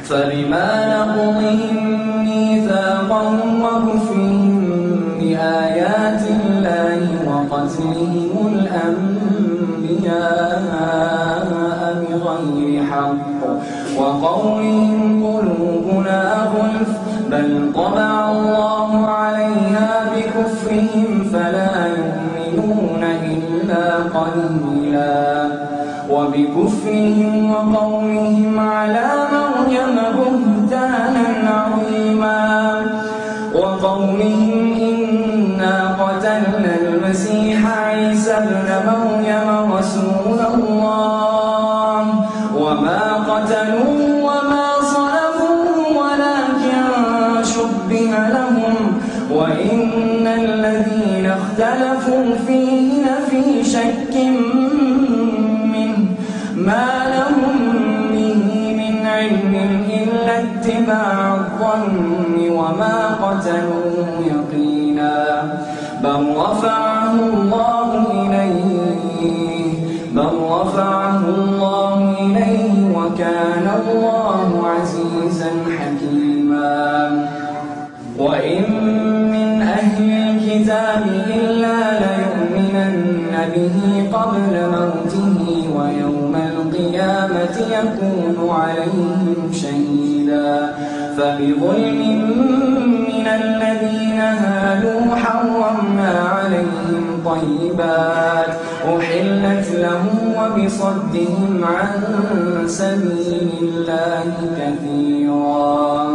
فبما نقضهم ميثاقهم وكفرهم بآيات الله وقتلهم الأنبياء بغير حق وقولهم قلوبنا غلف بل طبع الله عليها بكفرهم فلا يؤمنون إلا قليلا وبكفرهم وقولهم على مريم بهتانا عظيما وقولهم إنا قتلنا المسيح عيسى ابن مريم رسول الله وما قتلوه وما صلبوه ولكن شبه لهم وإن الذين اختلفوا فيه لفي شك منه ما لهم به من علم إلا اتباع الظن وما قتلوه يقينا بل رفعه الله إليه وكان الله عزيزا حكيما وإن من أهل الكتاب إلا ليؤمنن به قبل موته ويوم القيامة يكون عليهم شهيدا فبظلم من الذين هادوا حرمنا عليهم طيبات أحلت لهم وبصدهم عن سبيل الله كثيرا